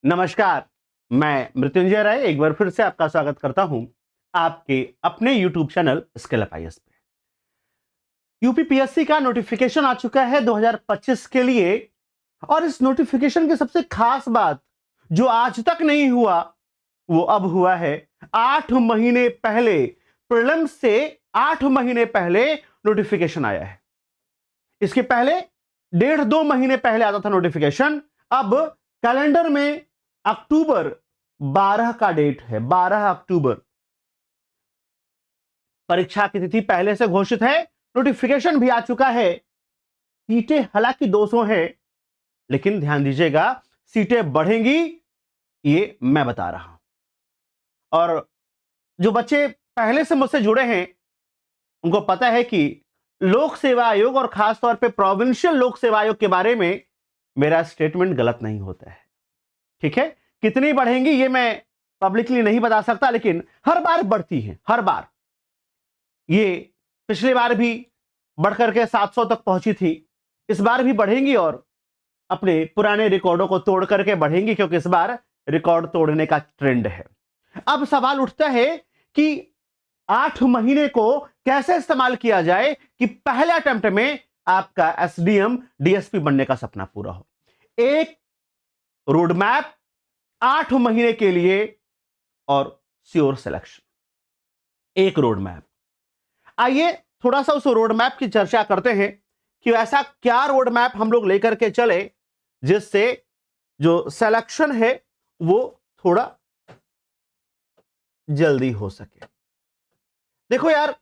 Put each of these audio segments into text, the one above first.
नमस्कार, मैं मृत्युंजय राय एक बार फिर से आपका स्वागत करता हूं आपके अपने YouTube channel skill up IAS पे। यूपीपीएससी का नोटिफिकेशन आ चुका है 2025 के लिए और इस नोटिफिकेशन की सबसे खास बात जो आज तक नहीं हुआ वो अब हुआ है। 8 महीने पहले प्रीलिम्स से 8 महीने पहले नोटिफिकेशन आया है। इसके पहले 1.5-2 महीने पहले आता था नोटिफिकेशन। अब कैलेंडर में अक्टूबर 12 का डेट है, 12 अक्टूबर। परीक्षा की तिथि पहले से घोषित है, नोटिफिकेशन भी आ चुका है। सीटें हालांकि 200 है, लेकिन ध्यान दीजिएगा सीटें बढ़ेंगी, ये मैं बता रहा हूं। और जो बच्चे पहले से मुझसे जुड़े हैं उनको पता है कि लोक सेवा आयोग और खासतौर पे प्रोविंशियल लोक सेवा आयोग के बारे में मेरा स्टेटमेंट गलत नहीं होता है। ठीक है, कितनी बढ़ेंगी ये मैं पब्लिकली नहीं बता सकता, लेकिन हर बार बढ़ती है, हर बार। ये पिछली बार भी बढ़कर के 700 तक पहुंची थी, इस बार भी बढ़ेंगी और अपने पुराने रिकॉर्डों को तोड़ करके बढ़ेंगी, क्योंकि इस बार रिकॉर्ड तोड़ने का ट्रेंड है। अब सवाल उठता है कि 8 महीने को कैसे इस्तेमाल किया जाए कि पहले अटेम्प्ट में आपका एसडीएम डीएसपी बनने का सपना पूरा हो। एक रोड मैप 8 महीने के लिए और श्योर सिलेक्शन, एक रोड मैप। आइए थोड़ा सा उस रोड मैप की चर्चा करते हैं कि ऐसा क्या रोड मैप हम लोग लेकर के चले जिससे जो सिलेक्शन है वो थोड़ा जल्दी हो सके। देखो यार,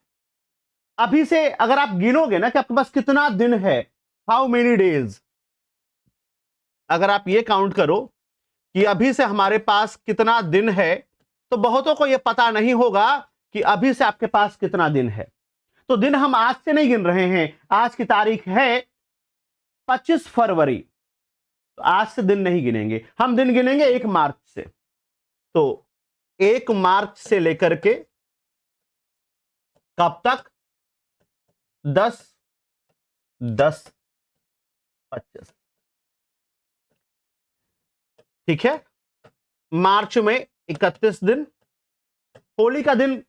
अभी से अगर आप गिनोगे ना कि आपके पास कितना दिन है, हाउ मेनी डेज, अगर आप ये काउंट करो कि अभी से हमारे पास कितना दिन है, तो बहुतों को यह पता नहीं होगा कि अभी से आपके पास कितना दिन है। तो दिन हम आज से नहीं गिन रहे हैं, आज की तारीख है 25 फरवरी, तो आज से दिन नहीं गिनेंगे, हम दिन गिनेंगे 1 मार्च से। तो 1 मार्च से लेकर के कब तक? 10/10/25। ठीक है, मार्च में 31 दिन, होली का दिन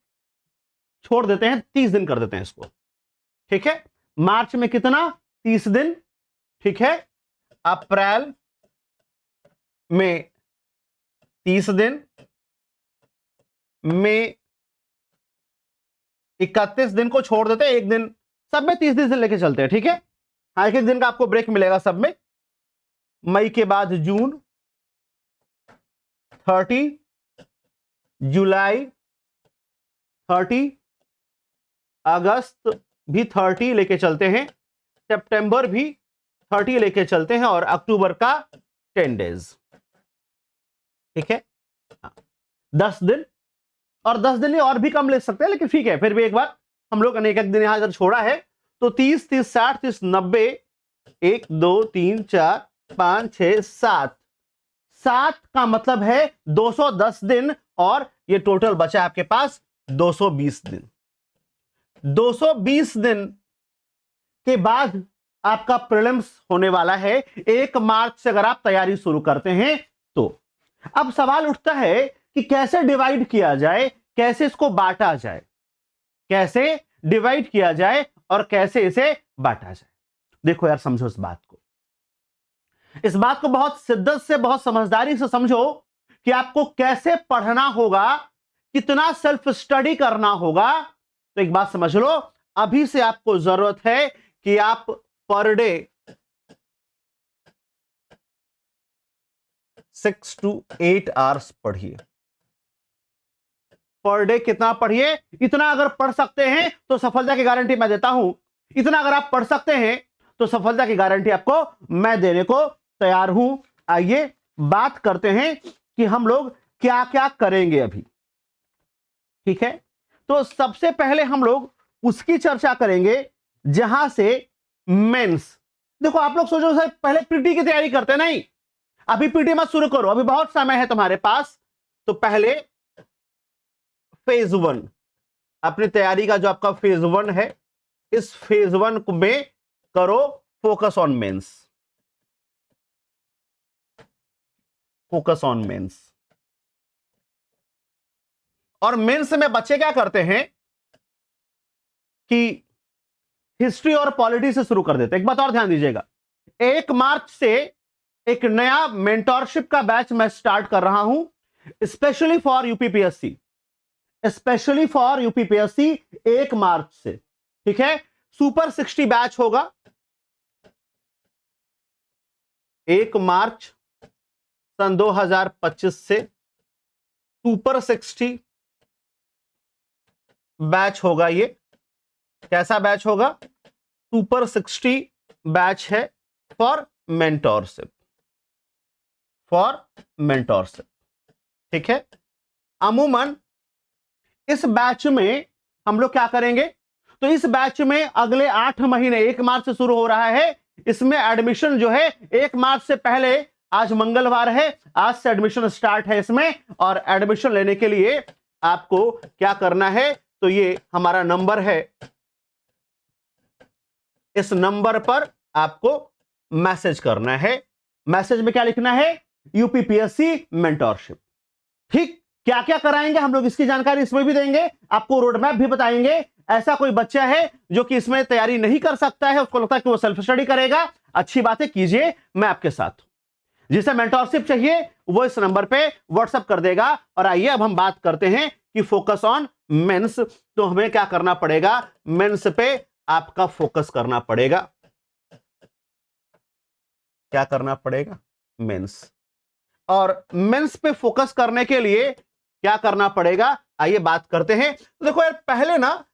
छोड़ देते हैं, 30 दिन कर देते हैं इसको। ठीक है, मार्च में कितना? 30 दिन। ठीक है, अप्रैल में 30 दिन, में 31 दिन को छोड़ देते हैं, एक दिन, सब में 30 दिन लेके चलते हैं। ठीक है, हाँ, एक दिन का आपको ब्रेक मिलेगा सब में। मई के बाद जून 30, जुलाई 30, अगस्त भी 30 लेके चलते हैं, सितंबर भी 30 लेके चलते हैं और अक्टूबर का 10 डेज। ठीक है, 10 दिन, और 10 दिन और भी कम ले सकते हैं, लेकिन ठीक है, फिर भी एक बार हम लोग ने एक दिन यहां अगर छोड़ा है तो 30, 30, 60, 30, 90, 1, 2, 3, 4, 5, 6, 7, 7 का मतलब है 210 दिन, और ये टोटल बचा आपके पास 220 दिन। 220 दिन के बाद आपका प्रीलिम्स होने वाला है 1 मार्च से, अगर आप तैयारी शुरू करते हैं तो। अब सवाल उठता है कि कैसे डिवाइड किया जाए, कैसे इसको बांटा जाए, कैसे डिवाइड किया जाए और कैसे इसे बांटा जाए। देखो यार, समझो इस बात को, इस बात को बहुत शिद्दत से, बहुत समझदारी से समझो कि आपको कैसे पढ़ना होगा, कितना सेल्फ स्टडी करना होगा। तो एक बात समझ लो, अभी से आपको जरूरत है कि आप पर डे 6 to 8 आवर्स पढ़िए। पर डे कितना पढ़िए? इतना अगर पढ़ सकते हैं तो सफलता की गारंटी मैं देता हूं। इतना अगर आप पढ़ सकते हैं तो सफलता की गारंटी आपको मैं देने को तैयार हूं। आइए बात करते हैं कि हम लोग क्या क्या करेंगे अभी। ठीक है, तो सबसे पहले हम लोग उसकी चर्चा करेंगे जहां से मेंस। देखो आप लोग सोचो सर पहले पीटी की तैयारी करते नहीं, अभी पीटी मत शुरू करो, अभी बहुत समय है तुम्हारे पास। तो पहले फेज 1, अपनी तैयारी का जो आपका फेज 1 है, इस फेज 1 में करो focus on mains. Focus on mains. और मेंस में बच्चे क्या करते हैं कि हिस्ट्री और पॉलिटी से शुरू कर देते हैं। एक बात और ध्यान दीजिएगा, 1 मार्च से एक नया मेंटोरशिप का बैच मैं स्टार्ट कर रहा हूं specially for UPPSC, specially for UPPSC 1 मार्च से। ठीक है, सुपर 60 बैच होगा 1 मार्च सन 2025 से। सुपर 60 बैच होगा। ये कैसा बैच होगा? सुपर 60 बैच है फॉर मेंटोरशिप, फॉर मेंटोरशिप। ठीक है, अमूमन इस बैच में हम लोग क्या करेंगे, तो इस बैच में अगले 8 महीने 1 मार्च से शुरू हो रहा है। इसमें एडमिशन जो है 1 मार्च से पहले, आज मंगलवार है, आज से एडमिशन स्टार्ट है इसमें। और एडमिशन लेने के लिए आपको क्या करना है, तो ये हमारा नंबर है, इस नंबर पर आपको मैसेज करना है। मैसेज में क्या लिखना है? UPPSC mentorship. ठीक, क्या क्या कराएंगे हम लोग इसकी जानकारी इसमें भी देंगे, आपको रोड मैप भी बताएंगे। ऐसा कोई बच्चा है जो कि इसमें तैयारी नहीं कर सकता है, उसको लगता है कि वो सेल्फ स्टडी करेगा, अच्छी बात है, कीजिए, मैं आपके साथ हूं। जिसे मेंटोरशिप चाहिए वो इस नंबर पे व्हाट्सएप कर देगा। और आइए अब हम बात करते हैं कि फोकस ऑन मेंस। तो हमें क्या करना पड़ेगा? मेंस पे आपका फोकस करना पड़ेगा। क्या करना पड़ेगा? मेंस। और मेंस पे फोकस करने के लिए क्या करना पड़ेगा, आइए बात करते हैं। तो देखो यार, पहले ना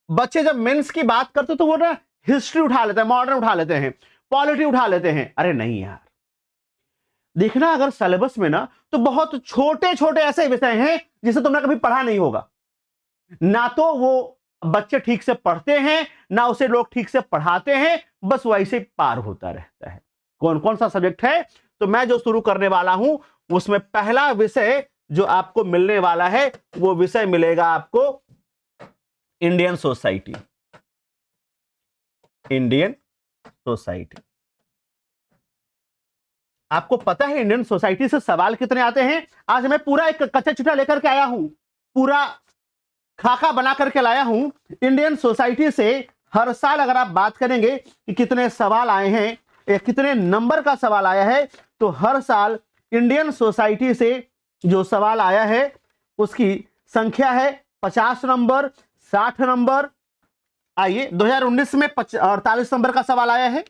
बच्चे जब मेंस की बात करते तो वो ना हिस्ट्री उठा लेते हैं, मॉडर्न उठा लेते हैं, पॉलिटी उठा लेते हैं। अरे नहीं यार, देखना अगर सिलेबस में ना तो बहुत छोटे छोटे ऐसे विषय हैं जिसे तुमने कभी पढ़ा नहीं होगा। ना तो वो बच्चे ठीक से पढ़ते हैं, ना उसे लोग ठीक से पढ़ाते हैं, बस वैसे ही पार होता रहता है। कौन कौन सा सब्जेक्ट है? तो मैं जो शुरू करने वाला हूं उसमें पहला विषय जो आपको मिलने वाला है वो विषय मिलेगा आपको इंडियन सोसाइटी। Indian society. आपको पता है इंडियन सोसाइटी से सवाल कितने आते हैं? आज मैं पूरा एक कच्चा चिट्ठा लेकर के आया हूं, पूरा खाका बना करके लाया हूं। इंडियन सोसाइटी से हर साल अगर आप बात करेंगे कि कितने सवाल आए हैं, कितने नंबर का सवाल आया है, तो हर साल इंडियन सोसाइटी से जो सवाल आया है उसकी संख्या है 50 नंबर, 60 नंबर। आइए, 2019 में 48 नंबर का सवाल आया है,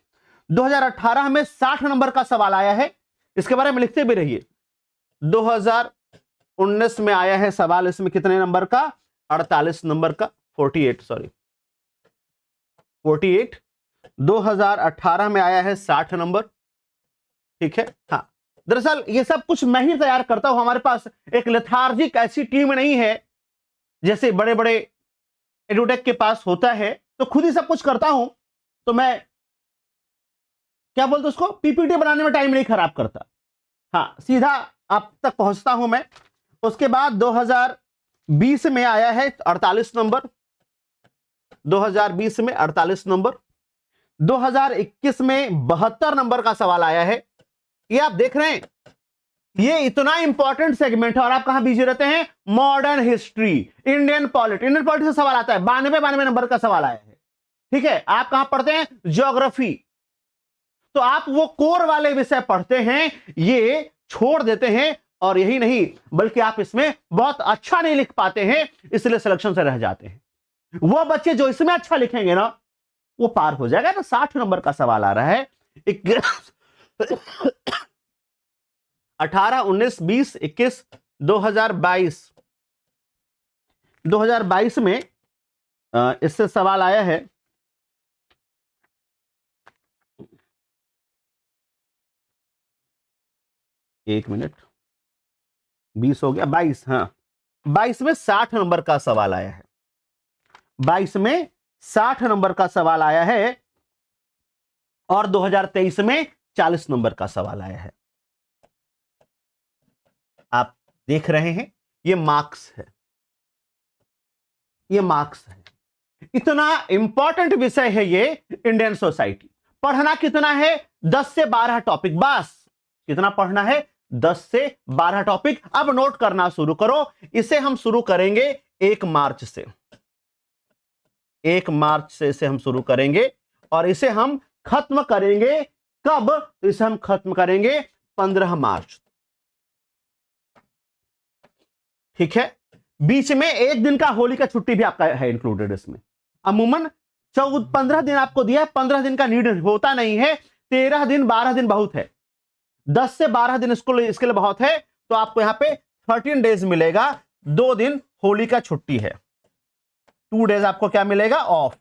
2018 में 60 नंबर का सवाल आया है। इसके बारे में लिखते भी रहिए। 2019 में आया है सवाल, इसमें कितने नंबर का? 48 नंबर का, 48 सॉरी 48। 2018 में आया है 60 नंबर। ठीक है, हाँ, दरअसल ये सब कुछ मैं ही तैयार करता हूं। हमारे पास एक लेथार्जिक ऐसी टीम नहीं है जैसे बड़े बड़े एडुटेक के पास होता है, तो खुद ही सब कुछ करता हूं। तो मैं क्या बोलते उसको, पीपीटी बनाने में टाइम नहीं खराब करता। हाँ, सीधा आप तक पहुंचता हूं मैं। उसके बाद 2020 में आया है 48 नंबर, 2020 में 48 नंबर, 2021 में 72 नंबर का सवाल आया है। ये आप देख रहे हैं, ये इतना इंपॉर्टेंट सेगमेंट है। और आप कहां बिजी रहते हैं? Modern history, Indian polity. Indian polity से सवाल आता है, 92 नंबर का सवाल आया है। ठीक है, आप कहां पढ़ते हैं? ज्योग्राफी। तो आप वो कोर वाले विषय पढ़ते हैं, ये छोड़ देते हैं। और यही नहीं, बल्कि आप इसमें बहुत अच्छा नहीं लिख पाते हैं, इसलिए सिलेक्शन से रह जाते हैं। वो बच्चे जो इसमें अच्छा लिखेंगे ना, वो पार हो जाएगा ना। 60 नंबर का सवाल आ रहा है। 18, 19, 20, 21, 2022। 2022 में इससे सवाल आया है। एक मिनट, 20 हो गया, 22। हाँ, 22 में 60 नंबर का सवाल आया है। 22 में 60 नंबर का सवाल आया है। और 2023 में 40 नंबर का सवाल आया है। आप देख रहे हैं, ये मार्क्स है, ये मार्क्स है। इतना इंपॉर्टेंट विषय है ये इंडियन सोसाइटी। पढ़ना कितना है? 10 से 12 टॉपिक बस। कितना पढ़ना है? 10 से 12 टॉपिक। अब नोट करना शुरू करो। इसे हम शुरू करेंगे 1 मार्च से। 1 मार्च से इसे हम शुरू करेंगे और इसे हम खत्म करेंगे कब? तो इसे हम खत्म करेंगे 15 मार्च। ठीक है, बीच में एक दिन का होली का छुट्टी भी आपका है इंक्लूडेड इसमें। अमूमन 15 दिन आपको दिया है, 15 दिन का नीड होता नहीं है। 13 दिन 12 दिन बहुत है, 10 से 12 दिन इसके लिए बहुत है। तो आपको यहां पे 13 डेज मिलेगा। 2 दिन होली का छुट्टी है, 2 डेज आपको क्या मिलेगा? ऑफ।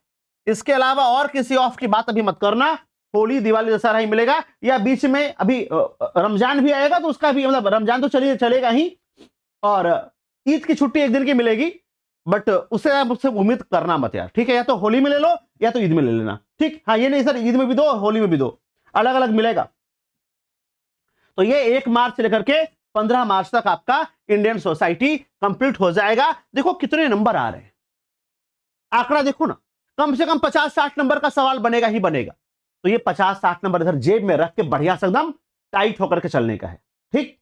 इसके अलावा और किसी ऑफ की बात अभी मत करना। होली दिवाली दशहरा ही मिलेगा, या बीच में अभी रमजान भी आएगा तो उसका भी, मतलब रमजान तो चलेगा ही, और ईद की छुट्टी एक दिन की मिलेगी, बट उससे आप मुझसे उम्मीद करना मत यार। ठीक है, या तो होली में ले लो या तो ईद में ले लेना। ठीक, हाँ, ये नहीं सर ईद में भी दो होली में भी दो, अलग अलग मिलेगा। तो ये 1 मार्च से लेकर के 15 मार्च तक आपका इंडियन सोसाइटी कंप्लीट हो जाएगा। देखो कितने नंबर आ रहे हैं, आंकड़ा देखो ना, कम से कम 50-60 नंबर का सवाल बनेगा ही बनेगा। तो ये 50-60 नंबर इधर जेब में रख के बढ़िया से एकदम टाइट होकर के चलने का है। ठीक,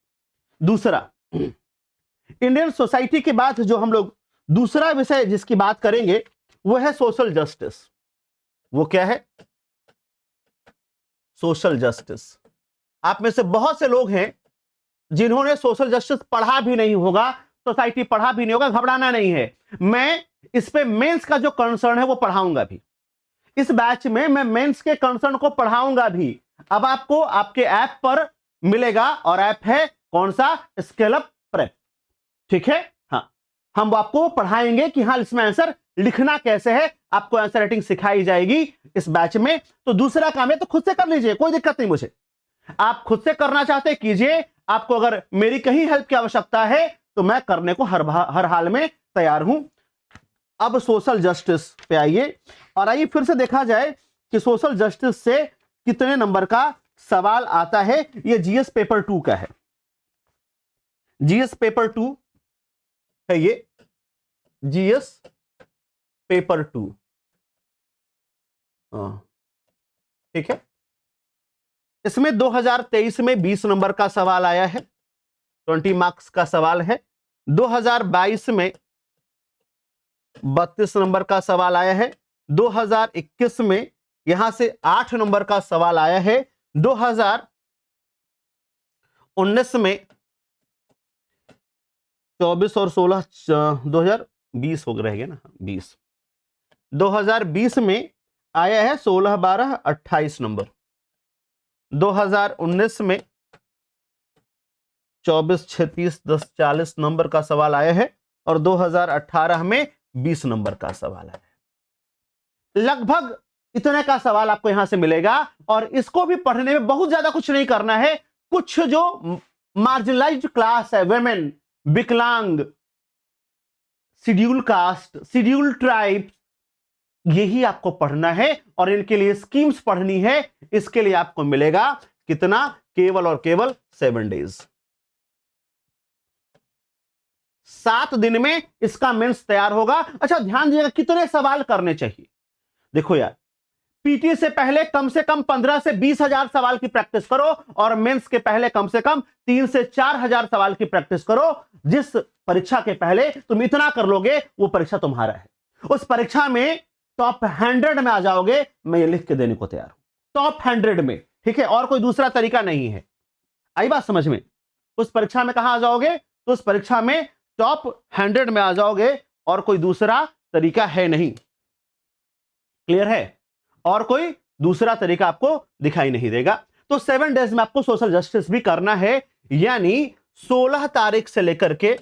दूसरा इंडियन सोसाइटी के बाद जो हम लोग दूसरा विषय जिसकी बात करेंगे वो है सोशल जस्टिस। वो क्या है? Social justice. आप में से बहुत से लोग हैं जिन्होंने सोशल जस्टिस पढ़ा भी नहीं होगा, सोसाइटी पढ़ा भी नहीं होगा। घबराना नहीं है, मैं इस पे मेंस का जो कंसर्न है वो पढ़ाऊंगा भी। इस बैच में मैं मेंस के कंसर्न को पढ़ाऊंगा भी। अब आपको आपके ऐप पर मिलेगा, और ऐप है कौन सा? Scale up prep. ठीक है, हाँ, हम आपको पढ़ाएंगे कि हाँ इसमें आंसर लिखना कैसे है, आपको आंसर राइटिंग सिखाई जाएगी इस बैच में। तो दूसरा काम है तो खुद से कर लीजिए, कोई दिक्कत नहीं मुझे। आप खुद से करना चाहते कीजिए, आपको अगर मेरी कहीं हेल्प की आवश्यकता है तो मैं करने को हर हाल में तैयार हूं। अब सोशल जस्टिस पे आइए, और आइए फिर से देखा जाए कि सोशल जस्टिस से कितने नंबर का सवाल आता है। ये जीएस पेपर 2 का है, जीएस पेपर 2 है ये, जीएस पेपर 2। ठीक है, इसमें 2023 में 20 नंबर का सवाल आया है, 20 मार्क्स का सवाल है। 2022 में 32 नंबर का सवाल आया है। 2021 में यहां से 8 नंबर का सवाल आया है। 2019 में 24 और 16 2020 हो रह गया ना, 20। 2020 में आया है 16, 12, 28 नंबर। 2019 में 24, 36, 10, 40 नंबर का सवाल आया है, और 2018 में 20 नंबर का सवाल आया है। लगभग इतने का सवाल आपको यहां से मिलेगा, और इसको भी पढ़ने में बहुत ज्यादा कुछ नहीं करना है। कुछ जो मार्जिनलाइज्ड क्लास है, वेमेन, विकलांग, शेड्यूल कास्ट, शेड्यूल ट्राइब, यही आपको पढ़ना है, और इनके लिए स्कीम्स पढ़नी है। इसके लिए आपको मिलेगा कितना? केवल और केवल 7 डेज। 7 दिन में इसका मेंस तैयार होगा। अच्छा ध्यान दीजिएगा कितने सवाल करने चाहिए। देखो यार, पीटी से पहले कम से कम 15 से 20 हजार सवाल की प्रैक्टिस करो, और मेंस के पहले कम से कम 3 से 4 हजार सवाल की प्रैक्टिस करो। जिस परीक्षा के पहले तुम इतना कर लोगे वो परीक्षा तुम्हारा है। उस परीक्षा में टॉप 100 में आ जाओगे, मैं ये लिख के देने को तैयार हूं, टॉप 100 में। ठीक है, और कोई दूसरा तरीका नहीं है। आई बात समझ में? उस परीक्षा में कहां आ जाओगे? तो उस परीक्षा में टॉप 100 में आ जाओगे, और कोई दूसरा तरीका है नहीं। क्लियर है? और कोई दूसरा तरीका आपको दिखाई नहीं देगा। तो 7 डेज में आपको सोशल जस्टिस भी करना है, यानी 16 तारीख से लेकर के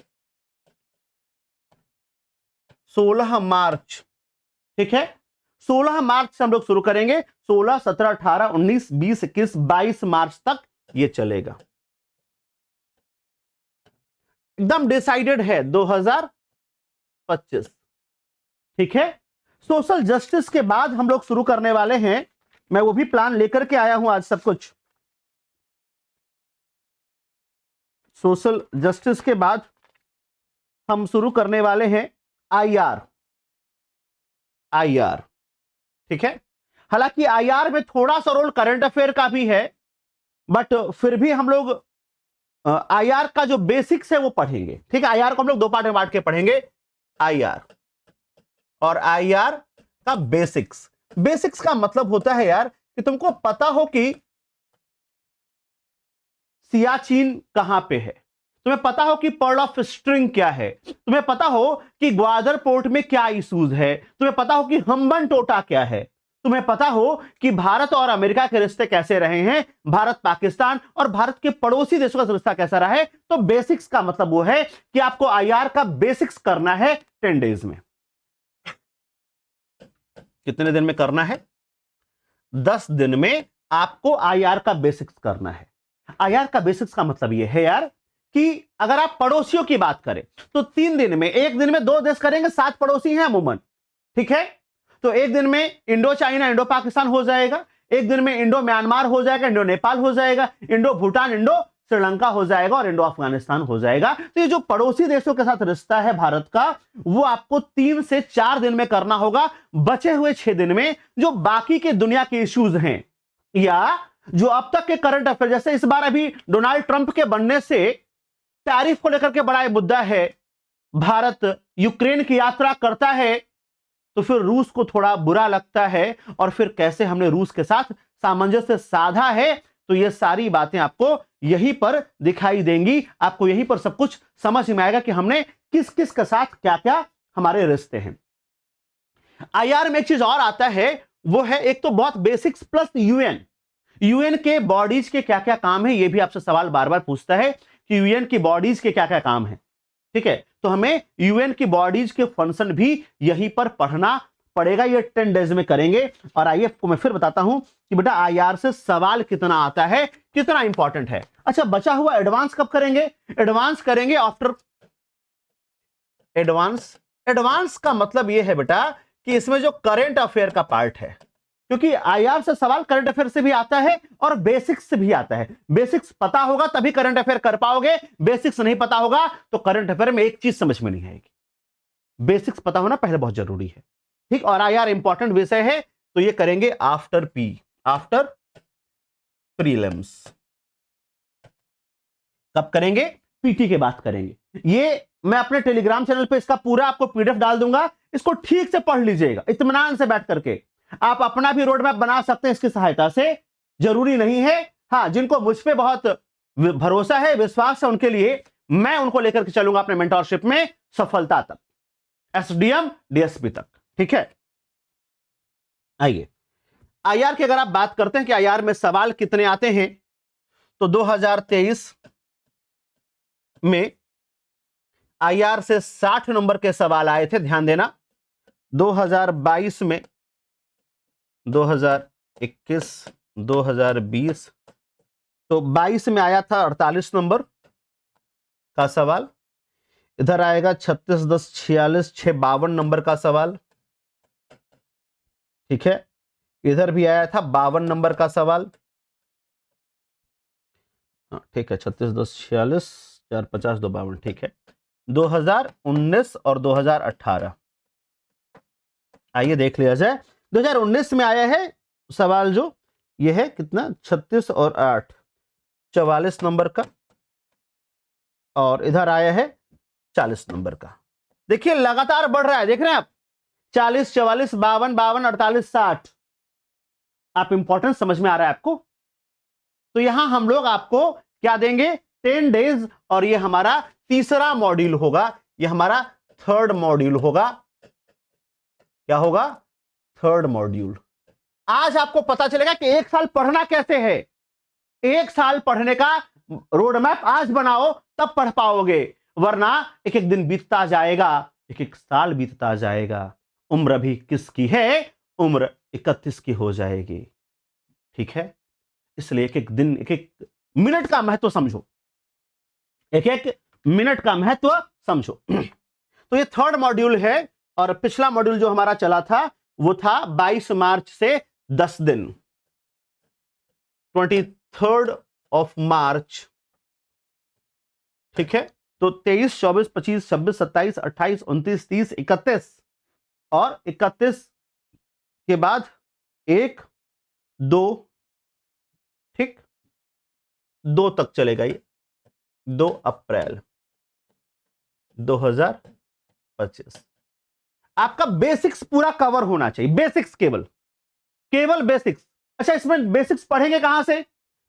16 मार्च। ठीक है, 16 मार्च से हम लोग शुरू करेंगे। 16, 17, 18, 19, 20, 21, 22 मार्च तक ये चलेगा। एकदम डिसाइडेड है 2025। ठीक है, सोशल जस्टिस के बाद हम लोग शुरू करने वाले हैं, मैं वो भी प्लान लेकर के आया हूं आज सब कुछ। सोशल जस्टिस के बाद हम शुरू करने वाले हैं आईआर। आईआर, ठीक है, हालांकि आईआर में थोड़ा सा रोल करंट अफेयर का भी है, बट फिर भी हम लोग आईआर का जो बेसिक्स है वो पढ़ेंगे। ठीक है, आईआर को हम लोग दो पार्ट में बांट के पढ़ेंगे, आईआर और आईआर का बेसिक्स। बेसिक्स का मतलब होता है यार कि तुमको पता हो कि सियाचिन कहां पे है, तुम्हें पता हो कि पर्ल ऑफ स्ट्रिंग क्या है, तुम्हें पता हो कि ग्वादर पोर्ट में क्या इश्यूज है, तुम्हें पता हो कि हम्बन टोटा क्या है, तुम्हें पता हो कि भारत और अमेरिका के रिश्ते कैसे रहे हैं, भारत पाकिस्तान और भारत के पड़ोसी देशों का रिश्ता कैसा रहा है। तो बेसिक्स का मतलब वो है कि आपको आईआर का बेसिक्स करना है 10 डेज में। कितने दिन में करना है? 10 दिन में आपको आईआर का बेसिक्स करना है। आईआर का बेसिक्स का मतलब यह है यार कि अगर आप पड़ोसियों की बात करें तो 3 दिन में, एक दिन में 2 देश करेंगे, 7 पड़ोसी हैं अमूमन। ठीक है, तो एक दिन में इंडो चाइना इंडो पाकिस्तान हो जाएगा, एक दिन में इंडो म्यांमार हो जाएगा, इंडो नेपाल हो जाएगा, इंडो भूटान इंडो श्रीलंका हो जाएगा और इंडो अफगानिस्तान हो जाएगा। तो ये जो पड़ोसी देशों के साथ रिश्ता है भारत का, वो आपको 3 से 4 दिन में करना होगा। बचे हुए 6 दिन में जो बाकी के दुनिया के इश्यूज हैं या जो अब तक के करंट अफेयर, जैसे इस बार अभी डोनाल्ड ट्रंप के बनने से टैरिफ को लेकर के बड़ा मुद्दा है, भारत यूक्रेन की यात्रा करता है तो फिर रूस को थोड़ा बुरा लगता है और फिर कैसे हमने रूस के साथ सामंजस्य साधा है। तो ये सारी बातें आपको यहीं पर दिखाई देंगी, आपको यहीं पर सब कुछ समझ में आएगा कि हमने किस किस के साथ क्या क्या हमारे रिश्ते हैं। आईआर में एक चीज और आता है, वो है एक तो बहुत बेसिक्स प्लस यूएन। यूएन के बॉडीज के क्या क्या काम है, ये भी आपसे सवाल बार बार पूछता है कि यूएन की बॉडीज के क्या क्या काम है। ठीक है, तो हमें यूएन की बॉडीज के फंक्शन भी यहीं पर पढ़ना पड़ेगा। ये 10 डेज में करेंगे। और आइए आपको मैं फिर बताता हूं कि बेटा आईआर से सवाल कितना आता है, कितना इंपॉर्टेंट है। अच्छा, बचा हुआ एडवांस कब करेंगे? एडवांस करेंगे आफ्टर एडवांस। एडवांस का मतलब यह है बेटा कि इसमें जो करंट अफेयर का पार्ट है, क्योंकि आईआर से सवाल करंट अफेयर से भी आता है और बेसिक्स से भी आता है। बेसिक्स पता होगा तभी करंट अफेयर कर पाओगे, बेसिक्स नहीं पता होगा तो करंट अफेयर में एक चीज समझ में नहीं आएगी। बेसिक्स पता होना पहले बहुत जरूरी है। ठीक, और आईआर इंपॉर्टेंट विषय है तो ये करेंगे आफ्टर प्रीलिम्स। कब करेंगे? पीटी के बाद करेंगे। ये मैं अपने टेलीग्राम चैनल पे इसका पूरा आपको पीडीएफ डाल दूंगा, इसको ठीक से पढ़ लीजिएगा इत्मीनान से बैठ करके। आप अपना भी रोड मैप बना सकते हैं इसकी सहायता से, जरूरी नहीं है। हाँ, जिनको मुझ पे बहुत भरोसा है, विश्वास है, उनके लिए मैं उनको लेकर के चलूंगा अपने मेंटरशिप में सफलता तक, एसडीएम डीएसपी तक। ठीक है, आइए आईआर की अगर आप बात करते हैं कि आईआर में सवाल कितने आते हैं, तो 2023 में आईआर से 60 नंबर के सवाल आए थे, ध्यान देना। 2022 में, 2021, 2020, तो 22 में आया था 48 नंबर का सवाल। इधर आएगा 36, 10, 46, 6, 52 नंबर का सवाल। ठीक है, इधर भी आया था 52 नंबर का सवाल। हाँ ठीक है, 36, 10, 46, 4, 50, 2, 52। ठीक है, 2019 और 2018 आइए देख लिया जाए। 2019 में आया है सवाल जो ये है कितना, 36 और 8, 44 नंबर का, और इधर आया है 40 नंबर का। देखिए लगातार बढ़ रहा है, देख रहे हैं आप, 40, 44, 52, 52, 48, 60। आप इंपॉर्टेंस समझ में आ रहा है आपको? तो यहां हम लोग आपको क्या देंगे? 10 डेज, और ये हमारा तीसरा मॉड्यूल होगा, ये हमारा थर्ड मॉड्यूल होगा। क्या होगा? Third module. आज आपको पता चलेगा कि एक साल पढ़ना कैसे है। एक साल पढ़ने का रोड मैप आज बनाओ, तब पढ़ पाओगे, वरना एक एक दिन बीतता जाएगा, एक एक साल बीतता जाएगा। उम्र भी किसकी है? उम्र 31 की हो जाएगी। ठीक है, इसलिए एक एक दिन, एक एक मिनट का महत्व समझो, एक एक मिनट का महत्व समझो। तो ये थर्ड मॉड्यूल है, और पिछला मॉड्यूल जो हमारा चला था वो था 22 मार्च से 10 दिन, 23 मार्च। ठीक है, तो 23, 24, 25, 26, 27, 28, 29, 30, 31, और 31 के बाद 1, 2, ठीक, 2 तक चलेगा ये। 2 अप्रैल 2025। आपका बेसिक्स पूरा कवर होना चाहिए, बेसिक्स केवल बेसिक्स। अच्छा, इसमें बेसिक्स पढ़ेंगे कहां से?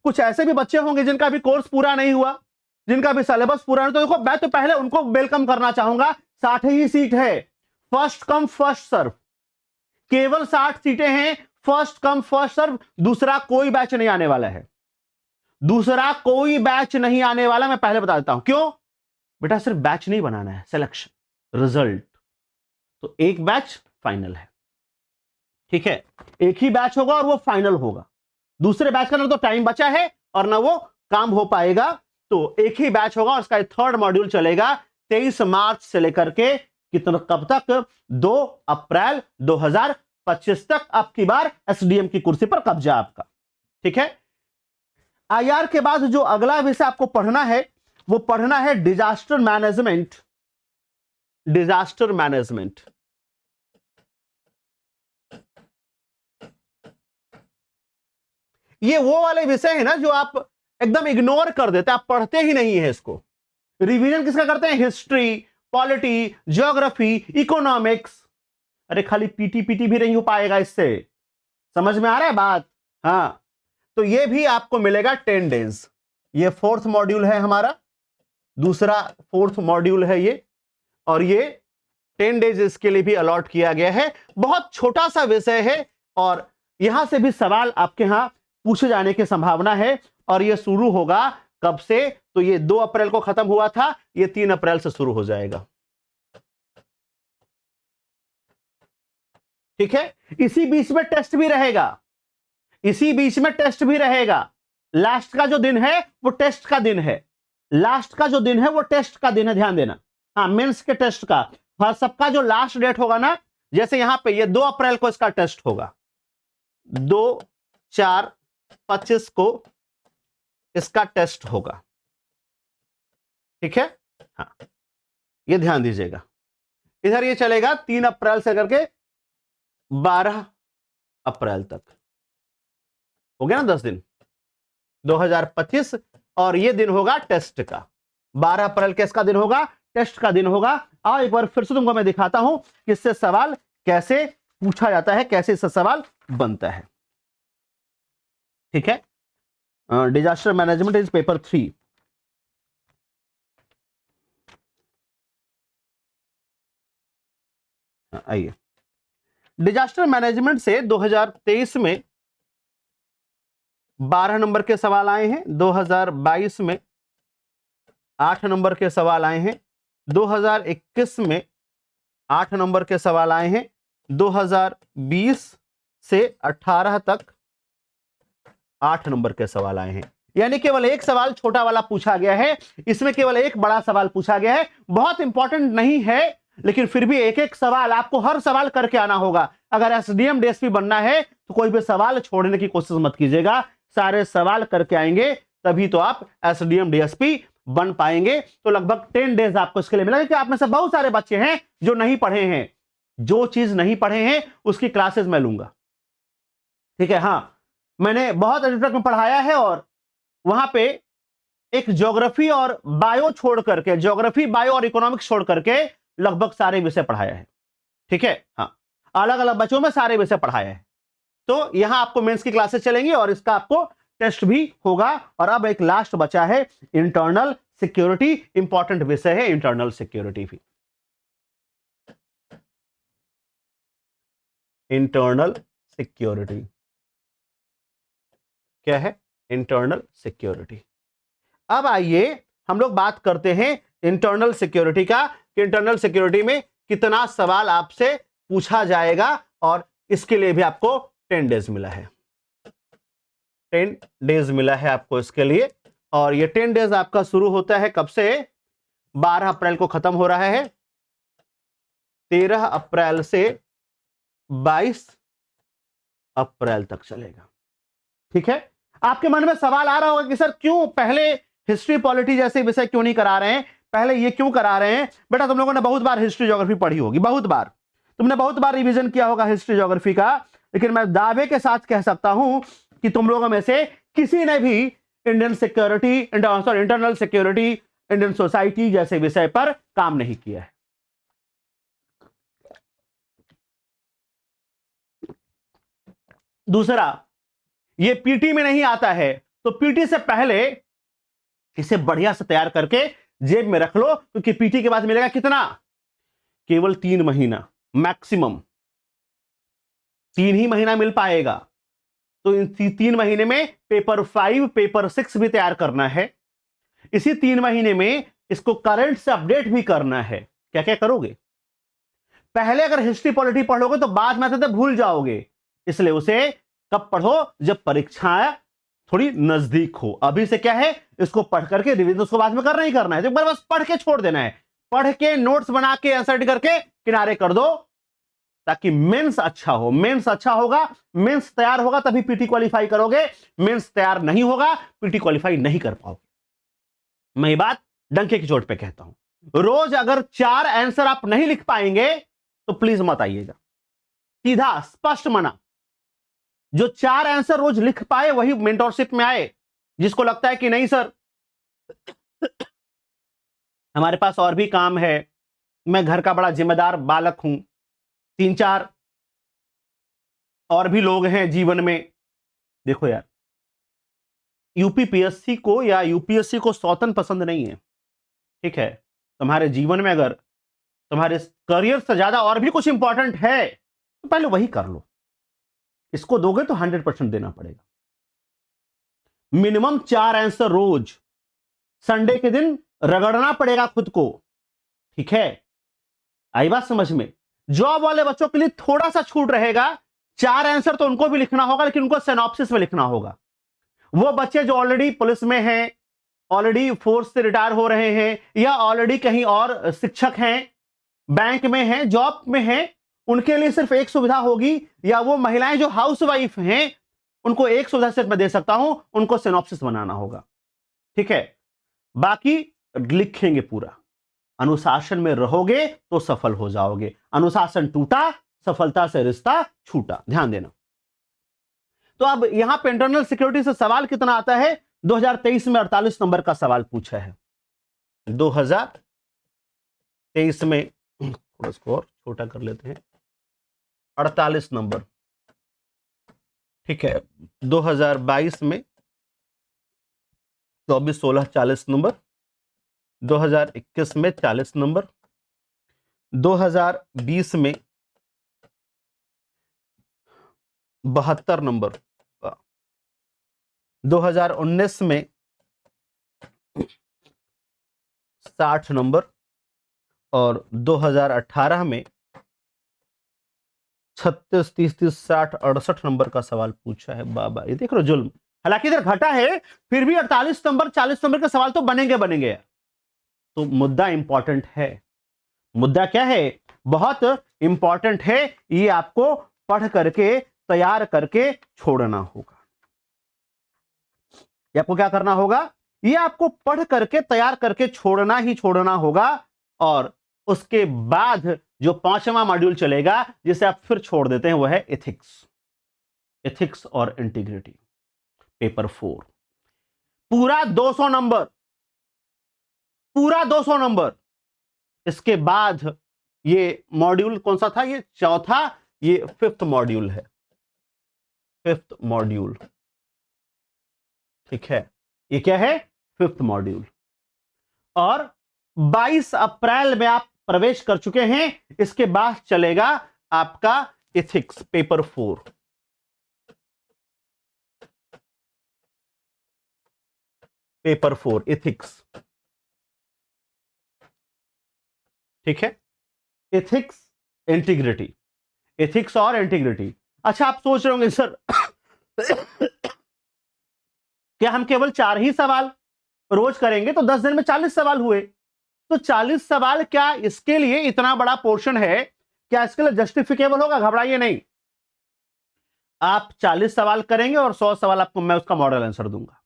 कुछ ऐसे भी बच्चे होंगे जिनका अभी कोर्स पूरा नहीं हुआ, जिनका भी सिलेबस पूरा नहीं, तो देखो मैं तो पहले उनको वेलकम करना चाहूंगा। 60 ही सीट है, फर्स्ट कम फर्स्ट सर्व, केवल 60 सीटें हैं, फर्स्ट कम फर्स्ट सर्व। दूसरा कोई बैच नहीं आने वाला है, दूसरा कोई बैच नहीं आने वाला। मैं पहले बता देता हूं क्यों। बेटा सिर्फ बैच नहीं बनाना है, सिलेक्शन रिजल्ट, तो एक बैच फाइनल है, ठीक है, एक ही बैच होगा और वो फाइनल होगा। दूसरे बैच का ना तो टाइम बचा है और ना वो काम हो पाएगा, तो एक ही बैच होगा और उसका थर्ड मॉड्यूल चलेगा 23 मार्च से लेकर के कितना, कब तक? 2 अप्रैल 2025 तक आपकी बार एसडीएम की कुर्सी पर कब्जा आपका, ठीक है। आईआर के बाद जो अगला विषय आपको पढ़ना है वो पढ़ना है डिजास्टर मैनेजमेंट। डिजास्टर मैनेजमेंट ये वो वाले विषय है ना जो आप एकदम इग्नोर कर देते हैं, आप पढ़ते ही नहीं है इसको। रिवीजन किसका करते हैं? History, polity, geography, economics. अरे खाली पीटी पीटी भी नहीं हो पाएगा इससे, समझ में आ रहा है बात? हाँ, तो ये भी आपको मिलेगा 10 डेज। ये 4th मॉड्यूल है हमारा, दूसरा 4th मॉड्यूल है ये, और ये 10 डेज इसके लिए भी अलॉट किया गया है। बहुत छोटा सा विषय है और यहां से भी सवाल आपके यहां पूछे जाने की संभावना है। और ये शुरू होगा कब से? तो ये 2 अप्रैल को खत्म हुआ था, ये 3 अप्रैल से शुरू हो जाएगा, ठीक है। इसी बीच में टेस्ट भी रहेगा, इसी बीच में टेस्ट भी रहेगा। लास्ट का जो दिन है वो टेस्ट का दिन है, लास्ट का जो दिन है वो टेस्ट का दिन है, ध्यान देना। हाँ, मेंस के टेस्ट का, हर सबका जो लास्ट डेट होगा ना, जैसे यहां पे ये 2 अप्रैल को इसका टेस्ट होगा, 2/4/25 को इसका टेस्ट होगा, ठीक है। हाँ, ये ध्यान दीजिएगा। इधर ये चलेगा 3 अप्रैल से करके 12 अप्रैल तक, हो गया ना 10 दिन, 2025। और ये दिन होगा टेस्ट का, 12 अप्रैल के इसका दिन होगा, टेस्ट का दिन होगा। आओ एक बार फिर से तुमको मैं दिखाता हूं कि इससे सवाल कैसे पूछा जाता है, कैसे इससे सवाल बनता है, ठीक है। Disaster management is paper 3। आइए, डिजास्टर मैनेजमेंट से 2023 में 12 नंबर के सवाल आए हैं, 2022 में 8 नंबर के सवाल आए हैं, 2021 में 8 नंबर के सवाल आए हैं, 2020 से 18 तक 8 नंबर के सवाल आए हैं। यानी केवल एक सवाल छोटा वाला पूछा गया है, इसमें केवल एक बड़ा सवाल पूछा गया है। बहुत इंपॉर्टेंट नहीं है, लेकिन फिर भी एक एक सवाल आपको हर सवाल करके आना होगा। अगर एसडीएम डीएसपी बनना है तो कोई भी सवाल छोड़ने की कोशिश मत कीजिएगा, सारे सवाल करके आएंगे तभी तो आप एसडीएम डीएसपी बन पाएंगे। तो लगभग 10 डेज आपको इसके लिए मिला, क्योंकि आप में से बहुत सारे बच्चे हैं जो नहीं पढ़े हैं, जो चीज नहीं पढ़े हैं उसकी क्लासेस मैं लूंगा, ठीक है। हाँ, मैंने बहुत एडिटर में पढ़ाया है और वहां पे एक ज्योग्राफी और बायो छोड़ करके, ज्योग्राफी, बायो और इकोनॉमिक्स छोड़ करके लगभग सारे विषय पढ़ाया है, ठीक है। हाँ, अलग अलग बच्चों में सारे विषय पढ़ाया है। तो यहां आपको मेंस की क्लासेस चलेंगी और इसका आपको टेस्ट भी होगा। और अब एक लास्ट बचा है इंटरनल सिक्योरिटी, इंपॉर्टेंट विषय है इंटरनल सिक्योरिटी भी। इंटरनल सिक्योरिटी क्या है? Internal security. अब आइए हम लोग बात करते हैं इंटरनल सिक्योरिटी का, कि इंटरनल सिक्योरिटी में कितना सवाल आपसे पूछा जाएगा। और इसके लिए भी आपको 10 डेज मिला है, 10 डेज मिला है आपको इसके लिए। और ये 10 डेज आपका शुरू होता है कब से? 12 अप्रैल को खत्म हो रहा है, 13 अप्रैल से 22 अप्रैल तक चलेगा, ठीक है। आपके मन में सवाल आ रहा होगा कि सर क्यों पहले हिस्ट्री पॉलिटी जैसे विषय क्यों नहीं करा रहे हैं, पहले ये क्यों करा रहे हैं? बेटा तुम लोगों ने बहुत बार हिस्ट्री ज्योग्राफी पढ़ी होगी, बहुत बार तुमने बहुत बार रिवीजन किया होगा हिस्ट्री ज्योग्राफी का, लेकिन मैं दावे के साथ कह सकता हूं कि तुम लोगों में से किसी ने भी Indian security, internal security, Indian society जैसे विषय पर काम नहीं किया है। दूसरा, ये पीटी में नहीं आता है, तो पीटी से पहले इसे बढ़िया से तैयार करके जेब में रख लो, क्योंकि पीटी के बाद मिलेगा कितना, केवल 3 महीना, मैक्सिमम 3 ही महीना मिल पाएगा। तो इन 3 महीने में पेपर 5, पेपर 6 भी तैयार करना है। इसी 3 महीने में इसको करंट से अपडेट भी करना है। क्या क्या करोगे, पहले अगर हिस्ट्री पॉलिटी पढ़ोगे तो बाद में तो भूल जाओगे, इसलिए उसे कब पढ़ो, जब परीक्षाएं थोड़ी नजदीक हो। अभी से क्या है, इसको पढ़ करके रिवीजन उसको बाद में करना ही करना है, तो एक बार बस पढ़ के छोड़ देना है। पढ़ के नोट्स बना के आंसर करके किनारे कर दो, ताकि मेंस अच्छा हो। मेंस अच्छा होगा, मेंस तैयार होगा तभी पीटी क्वालिफाई करोगे। मेंस तैयार नहीं होगा, पीटी क्वालिफाई नहीं कर पाओगे। मैं ये बात डंके की चोट पे कहता हूं। रोज अगर 4 आंसर आप नहीं लिख पाएंगे तो प्लीज मत आइएगा। सीधा स्पष्ट मना। जो 4 आंसर रोज लिख पाए वही मेंटरशिप में आए। जिसको लगता है कि नहीं सर हमारे पास और भी काम है, मैं घर का बड़ा जिम्मेदार बालक हूं, 3-4 और भी लोग हैं जीवन में। देखो यार, यूपीपीएससी को या यूपीएससी को सौतन पसंद नहीं है, ठीक है। तुम्हारे जीवन में अगर तुम्हारे करियर से ज्यादा और भी कुछ इंपॉर्टेंट है तो पहले वही कर लो। इसको दोगे तो 100% देना पड़ेगा। मिनिमम 4 आंसर रोज, संडे के दिन रगड़ना पड़ेगा खुद को, ठीक है। आई बात समझ में। जॉब वाले बच्चों के लिए थोड़ा सा छूट रहेगा, 4 आंसर तो उनको भी लिखना होगा, लेकिन उनको सिनॉप्सिस में लिखना होगा। वो बच्चे जो ऑलरेडी पुलिस में हैं, ऑलरेडी फोर्स से रिटायर हो रहे हैं, या ऑलरेडी कहीं और शिक्षक हैं, बैंक में हैं, जॉब में हैं, उनके लिए सिर्फ एक सुविधा होगी, या वो महिलाएं जो हाउसवाइफ हैं उनको एक सुविधा सिर्फ मैं दे सकता हूं, उनको सिनॉप्सिस बनाना होगा, ठीक है। बाकी लिखेंगे पूरा। अनुशासन में रहोगे तो सफल हो जाओगे। अनुशासन टूटा, सफलता से रिश्ता छूटा। ध्यान देना। तो अब यहां पे इंटरनल सिक्योरिटी से सवाल कितना आता है, 2023 में 48 नंबर का सवाल पूछा है। 2023 में थोड़ा स्कोर छोटा कर लेते हैं, 48 नंबर, ठीक है। 2022 में 24, 16, 40 नंबर, 2021 में 40 नंबर, 2020 में 72 नंबर, 2019 में 60 नंबर, और 2018 में 36, 30, 30, 60, 68 नंबर का सवाल पूछा है। बाबा, ये देख रहे हो जुल्म। हालांकि इधर घटा है, फिर भी 48 नंबर 40 नंबर के सवाल तो बनेंगे। तो मुद्दा इंपॉर्टेंट है। मुद्दा क्या है, बहुत इंपॉर्टेंट है। ये आपको पढ़ करके तैयार करके छोड़ना होगा। ये आपको क्या करना होगा, ये आपको पढ़ करके तैयार करके छोड़ना ही छोड़ना होगा। और उसके बाद जो 5वां मॉड्यूल चलेगा, जिसे आप फिर छोड़ देते हैं, वह है एथिक्स और इंटीग्रिटी, पेपर 4। पूरा 200 नंबर, पूरा 200 नंबर। इसके बाद ये मॉड्यूल कौन सा था, ये चौथा, ये 5th मॉड्यूल है, 5th मॉड्यूल, ठीक है। ये क्या है, 5th मॉड्यूल। और 22 अप्रैल में आप प्रवेश कर चुके हैं। इसके बाद चलेगा आपका एथिक्स, पेपर 4। पेपर 4 एथिक्स, ठीक है। एथिक्स, इंटीग्रिटी, एथिक्स और इंटीग्रिटी। अच्छा, आप सोच रहे होंगे सर क्या हम केवल 4 ही सवाल रोज करेंगे तो 10 दिन में 40 सवाल हुए। तो 40 सवाल क्या इसके लिए इतना बड़ा पोर्शन है, क्या इसके लिए जस्टिफिकेबल होगा? घबराइए नहीं। आप 40 सवाल करेंगे और 100 सवाल आपको मैं उसका मॉडल आंसर दूंगा।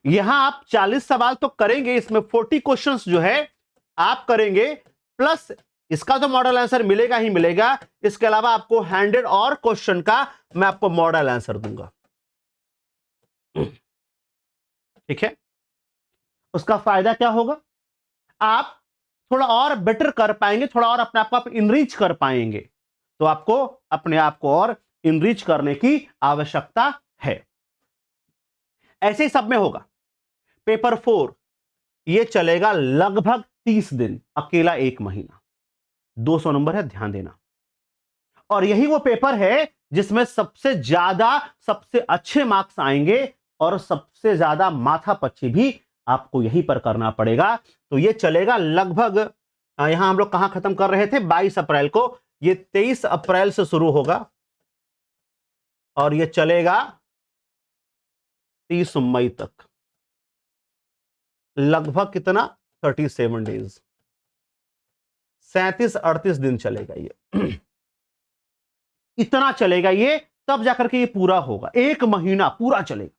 यहां आप 40 सवाल तो करेंगे, इसमें 40 क्वेश्चंस जो है आप करेंगे, प्लस इसका तो मॉडल आंसर मिलेगा ही मिलेगा। इसके अलावा आपको 100 और क्वेश्चन का मैं आपको मॉडल आंसर दूंगा, ठीक है। उसका फायदा क्या होगा? आप थोड़ा और बेटर कर पाएंगे, थोड़ा और अपने आप को आप इनरीच कर पाएंगे। तो आपको अपने आप को और इनरीच करने की आवश्यकता है। ऐसे ही सब में होगा। पेपर 4 ये चलेगा लगभग 30 दिन, अकेला 1 महीना। 200 नंबर है, ध्यान देना। और यही वो पेपर है जिसमें सबसे ज्यादा, सबसे अच्छे मार्क्स आएंगे और सबसे ज्यादा माथापच्ची भी आपको यहीं पर करना पड़ेगा। तो ये चलेगा लगभग, यहां हम लोग कहां खत्म कर रहे थे? 22 अप्रैल को। ये 23 अप्रैल से शुरू होगा और ये चलेगा 30 मई तक। लगभग कितना? 37 डेज, 37-38 दिन चलेगा ये। इतना चलेगा ये, तब जाकर के ये पूरा होगा। 1 महीना पूरा चलेगा।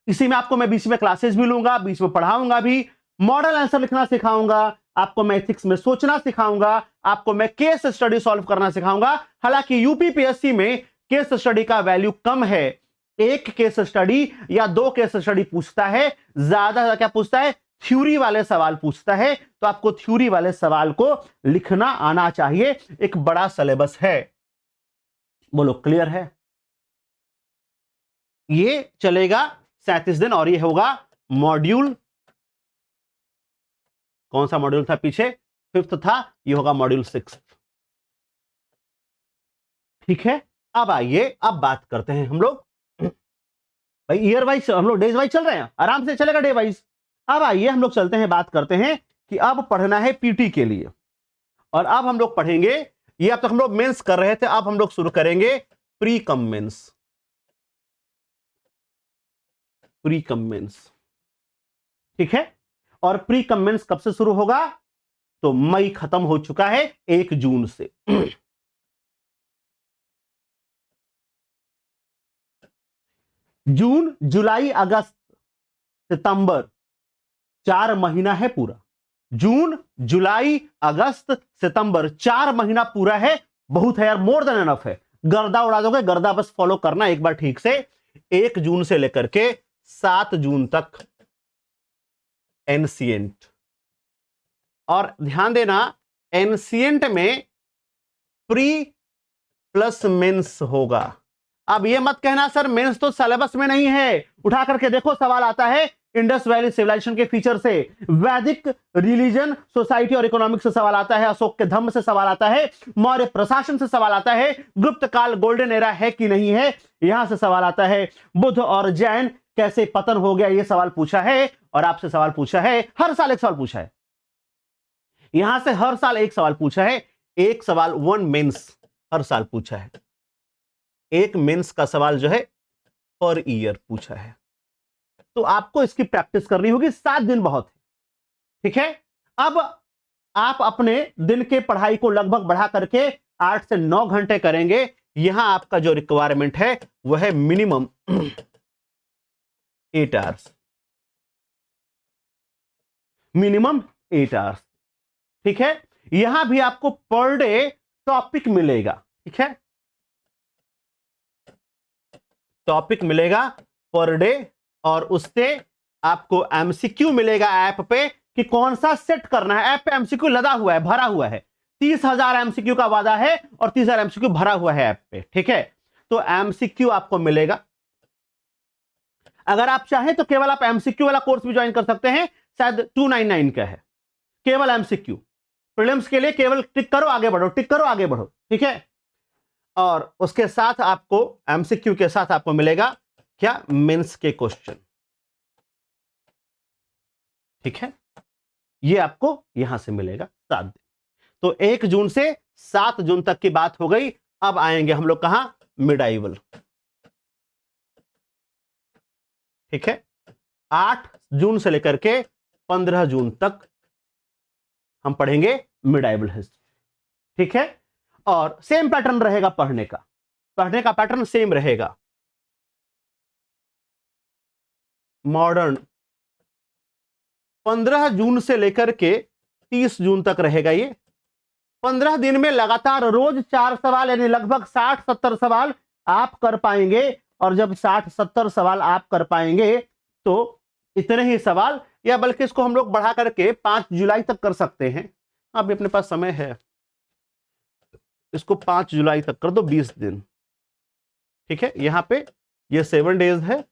इसी में आपको मैं बीच में क्लासेस भी लूंगा, बीच में पढ़ाऊंगा भी, मॉडल आंसर लिखना सिखाऊंगा, आपको मैं एथिक्स में सोचना सिखाऊंगा, आपको मैं केस स्टडी सॉल्व करना सिखाऊंगा। हालांकि यूपीपीएससी में केस स्टडी का वैल्यू कम है। 1 केस स्टडी या 2 केस स्टडी पूछता है, ज्यादा क्या पूछता है? थ्योरी वाले सवाल पूछता है। तो आपको थ्योरी वाले सवाल को लिखना आना चाहिए। एक बड़ा सिलेबस है। बोलो क्लियर है? ये चलेगा 37 दिन और ये होगा मॉड्यूल, कौन सा मॉड्यूल था पीछे? 5th था, ये होगा मॉड्यूल 6। ठीक है, अब आइए, अब बात करते हैं हम लोग। भाई ईयर वाइज हम लोग डेज वाइज चल रहे हैं, आराम से चलेगा डे वाइज। अब आइए हम लोग चलते हैं, बात करते हैं कि अब पढ़ना है पीटी के लिए। और अब हम लोग पढ़ेंगे, ये अब तक हम लोग मेंस कर रहे थे, अब हम लोग शुरू करेंगे pre cum mains. Pre cum mains, ठीक है। और प्री कम मेंस कब से शुरू होगा? तो मई खत्म हो चुका है, 1 जून से। जून, जुलाई, अगस्त, सितंबर, 4 महीना है पूरा। जून, जुलाई, अगस्त, सितंबर, 4 महीना पूरा है। बहुत है यार, मोर देन एनफ है। गर्दा उड़ा दोगे, गर्दा बस फॉलो करना एक बार ठीक से। 1 जून से लेकर के 7 जून तक एंशिएंट। और ध्यान देना, एंशिएंट में प्री प्लस मेंस होगा। अब ये मत कहना सर मेंस तो सिलेबस में नहीं है। उठा करके देखो, सवाल आता है इंडस वैली सिविलाइजेशन के फीचर से, वैदिक रिलीजन, सोसाइटी और इकोनॉमिक्स से सवाल आता है, अशोक के धम्म से सवाल आता है, मौर्य प्रशासन से सवाल आता है, गुप्त काल गोल्डन एरा है कि नहीं है, यहां से सवाल आता है, बुद्ध और जैन कैसे पतन हो गया, यह सवाल पूछा है। और आपसे सवाल पूछा है, हर साल एक सवाल पूछा है, यहां से हर साल एक सवाल पूछा है। एक सवाल 1 मेंस हर साल पूछा है। 1 मेंस का सवाल जो है पर ईयर पूछा है। तो आपको इसकी प्रैक्टिस करनी होगी। 7 दिन बहुत है, ठीक है। अब आप अपने दिन के पढ़ाई को लगभग बढ़ा करके 8 से 9 घंटे करेंगे। यहां आपका जो रिक्वायरमेंट है वह है मिनिमम 8 आवर्स, मिनिमम 8 आवर्स, ठीक है। यहां भी आपको पर डे टॉपिक मिलेगा, ठीक है, टॉपिक मिलेगा पर डे। और उससे आपको एमसीक्यू मिलेगा ऐप पे कि कौन सा सेट करना है। ऐप पे एमसीक्यू लदा हुआ है, भरा हुआ है। 30,000 एमसीक्यू का वादा है और 30,000 एमसीक्यू भरा हुआ है ऐप पे, ठीक है। तो एमसीक्यू आपको मिलेगा। अगर आप चाहें तो केवल आप एमसीक्यू वाला कोर्स भी ज्वाइन कर सकते हैं, शायद 299 का है, केवल एमसीक्यू। प्रीलिम्स के लिए केवल टिक करो आगे बढ़ो, टिक करो आगे बढ़ो, ठीक है। और उसके साथ आपको एमसीक्यू के साथ आपको मिलेगा क्या? मेंस के क्वेश्चन, ठीक है। ये आपको यहां से मिलेगा 7 दिन। तो 1 जून से 7 जून तक की बात हो गई। अब आएंगे हम लोग कहां? मिडाइवल, ठीक है। 8 जून से लेकर के 15 जून तक हम पढ़ेंगे मिडाइवल हिस्ट्री, ठीक है। और सेम पैटर्न रहेगा पढ़ने का पैटर्न सेम रहेगा। मॉडर्न 15 जून से लेकर के 30 जून तक रहेगा। ये 15 दिन में लगातार रोज 4 सवाल, यानी लगभग 60-70 सवाल आप कर पाएंगे। और जब 60-70 सवाल आप कर पाएंगे तो इतने ही सवाल, या बल्कि इसको हम लोग बढ़ा करके 5 जुलाई तक कर सकते हैं। अभी अपने पास समय है, इसको 5 जुलाई तक कर दो, 20 दिन। ठीक है, यहां पे ये 7 डेज है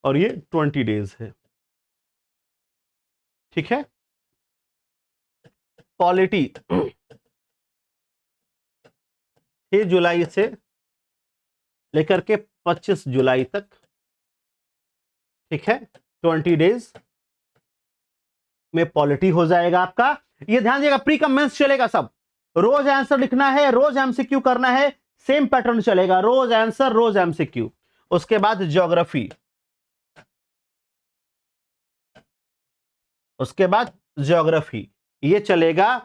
और ये 20 डेज है। ठीक है, पॉलिटी 6 जुलाई से लेकर के 25 जुलाई तक। ठीक है, 20 डेज में पॉलिटी हो जाएगा आपका। ये ध्यान दीजिएगा, प्री कम मेंस चलेगा सब, रोज आंसर लिखना है, रोज एमसीक्यू करना है, सेम पैटर्न चलेगा, रोज आंसर रोज एमसीक्यू। उसके बाद ज्योग्राफी, उसके बाद ज्योग्राफी ये चलेगा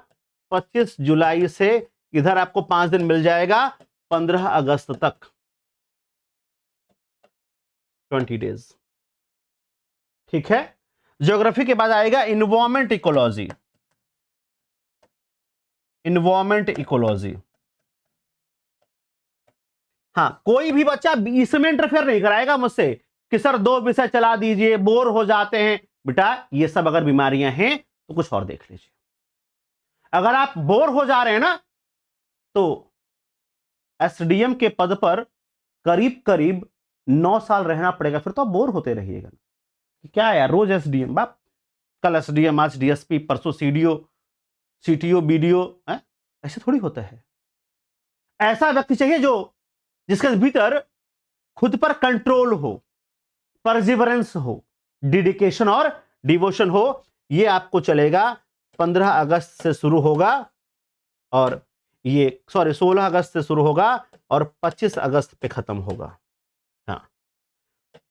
25 जुलाई से, इधर आपको 5 दिन मिल जाएगा 15 अगस्त तक, 20 डेज। ठीक है, ज्योग्राफी के बाद आएगा इन्वायरमेंट इकोलॉजी। इन्वायरमेंट इकोलॉजी, हाँ, कोई भी बच्चा इसमें इंटरफेयर नहीं कराएगा मुझसे कि सर 2 विषय चला दीजिए, बोर हो जाते हैं। बेटा ये सब अगर बीमारियां हैं तो कुछ और देख लीजिए। अगर आप बोर हो जा रहे हैं ना, तो एसडीएम के पद पर करीब करीब 9 साल रहना पड़ेगा, फिर तो आप बोर होते रहिएगा। क्या यार रोज एसडीएम, बाप कल एसडीएम, आज डीएसपी, परसों सीडीओ, सीटीओ, बीडीओ, ऐसे थोड़ी होता है। ऐसा व्यक्ति चाहिए जो जिसके भीतर खुद पर कंट्रोल हो, परसिवरेंस हो, डेडिकेशन और डिवोशन हो। ये आपको चलेगा 15 अगस्त से शुरू होगा, और ये 16 अगस्त से शुरू होगा और 25 अगस्त पे खत्म होगा। हाँ,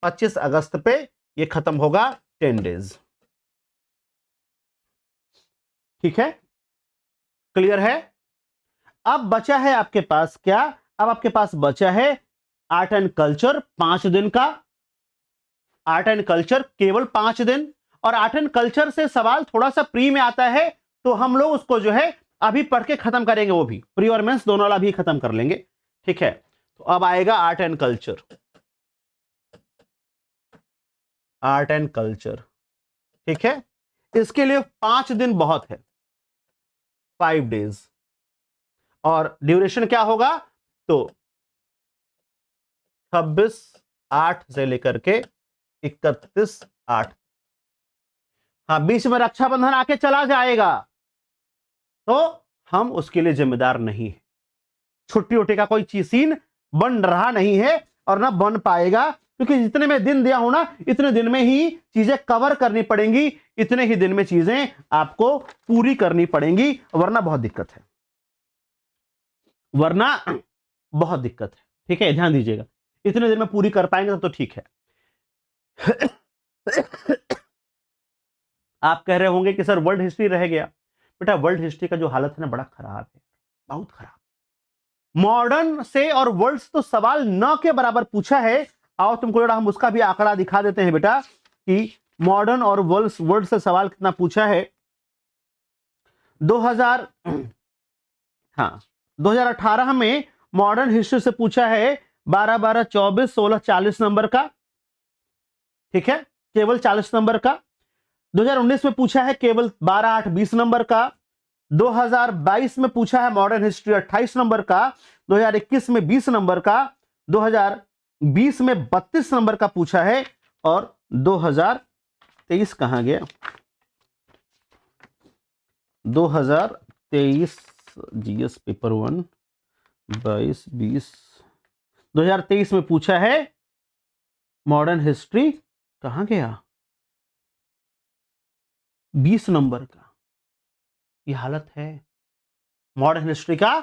25 अगस्त पे ये खत्म होगा, 10 डेज। ठीक है, क्लियर है। अब बचा है आपके पास क्या, अब आपके पास बचा है आर्ट एंड कल्चर, 5 दिन का। आर्ट एंड कल्चर केवल 5 दिन, और आर्ट एंड कल्चर से सवाल थोड़ा सा प्री में आता है, तो हम लोग उसको जो है अभी पढ़ के खत्म करेंगे, वो भी प्री और मेंस दोनों वाला भी खत्म कर लेंगे। ठीक है, तो अब आएगा art and culture. Art and culture, ठीक है, इसके लिए 5 दिन बहुत है, 5 डेज। और ड्यूरेशन क्या होगा, तो 26/8 से लेकर के 31/8। हाँ, बीच में रक्षाबंधन आके चला जाएगा तो हम उसके लिए जिम्मेदार नहीं है। छुट्टी उट्टी का कोई सीन बन रहा नहीं है और ना बन पाएगा, क्योंकि जितने में दिन दिया हूं ना, इतने दिन में ही चीजें कवर करनी पड़ेंगी, इतने ही दिन में चीजें आपको पूरी करनी पड़ेंगी, वरना बहुत दिक्कत है, वरना बहुत दिक्कत है। ठीक है, ध्यान दीजिएगा, इतने दिन में पूरी कर पाएंगे तो ठीक है। आप कह रहे होंगे कि सर वर्ल्ड हिस्ट्री रह गया। बेटा वर्ल्ड हिस्ट्री का जो हालत है ना, बड़ा खराब है, बहुत खराब। मॉडर्न से और वर्ल्ड तो सवाल न के बराबर पूछा है। आओ तुमको जरा हम उसका भी आंकड़ा दिखा देते हैं बेटा, कि मॉडर्न और वर्ल्ड से सवाल कितना पूछा है। 2018 में मॉडर्न हिस्ट्री से पूछा है 12, 12, 24, 16, 40 नंबर का। ठीक है, केवल 40 नंबर का। 2019 में पूछा है केवल 12, 8, 20 नंबर का। 2022 में पूछा है मॉडर्न हिस्ट्री 28 नंबर का। 2021 में 20 नंबर का। 2020 में 32 नंबर का पूछा है। और 2023 कहां गया, 2023 जीएस पेपर 1 22, 20, 2023 में पूछा है मॉडर्न हिस्ट्री, कहां गया, 20 नंबर का। ये हालत है, मॉडर्न हिस्ट्री का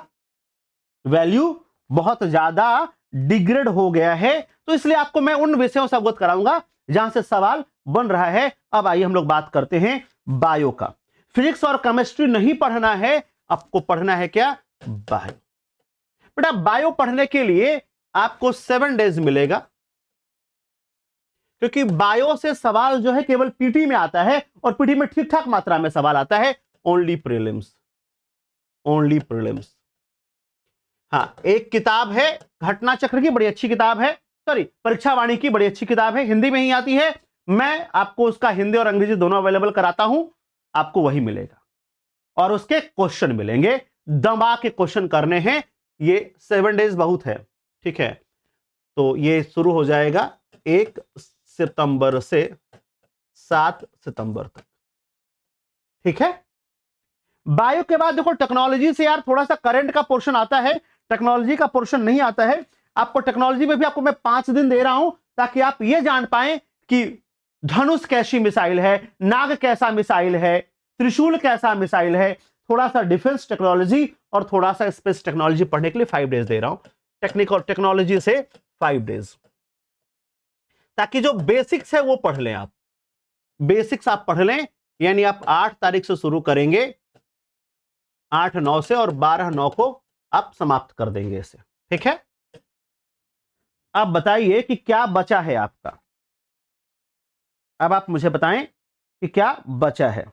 वैल्यू बहुत ज्यादा डिग्रेड हो गया है। तो इसलिए आपको मैं उन विषयों से अवगत कराऊंगा जहां से सवाल बन रहा है। अब आइए हम लोग बात करते हैं बायो का। फिजिक्स और केमिस्ट्री नहीं पढ़ना है, आपको पढ़ना है क्या, बायो। बेटा बायो पढ़ने के लिए आपको 7 डेज मिलेगा, क्योंकि बायो से सवाल जो है केवल पीटी में आता है, और पीटी में ठीक ठाक मात्रा में सवाल आता है, ओनली प्रीलिम्स, ओनली प्रीलिम्स। हाँ, एक किताब है घटना चक्र की, बड़ी अच्छी किताब है, सॉरी परीक्षा वाणी की, बड़ी अच्छी किताब है, हिंदी में ही आती है, मैं आपको उसका हिंदी और अंग्रेजी दोनों अवेलेबल कराता हूं, आपको वही मिलेगा और उसके क्वेश्चन मिलेंगे, दबा के क्वेश्चन करने हैं। ये 7 डेज बहुत है, ठीक है। तो ये शुरू हो जाएगा 1 सितंबर से 7 सितंबर तक, ठीक है। बायो के बाद देखो टेक्नोलॉजी से यार थोड़ा सा करंट का पोर्शन आता है, टेक्नोलॉजी का पोर्शन नहीं आता है। आपको टेक्नोलॉजी में भी आपको मैं 5 दिन दे रहा हूं ताकि आप ये जान पाएं कि धनुष कैसी मिसाइल है, नाग कैसा मिसाइल है, त्रिशूल कैसा मिसाइल है। थोड़ा सा डिफेंस टेक्नोलॉजी और थोड़ा सा स्पेस टेक्नोलॉजी पढ़ने के लिए 5 डेज दे रहा हूं, टेक्निकल टेक्नोलॉजी से 5 डेज, ताकि जो बेसिक्स है वो पढ़ लें आप, बेसिक्स आप पढ़ लें। यानी आप 8 तारीख से शुरू करेंगे, 8-9 से, और 12-9 को आप समाप्त कर देंगे इसे, ठीक है। अब बताइए कि क्या बचा है आपका, अब आप मुझे बताएं कि क्या बचा है।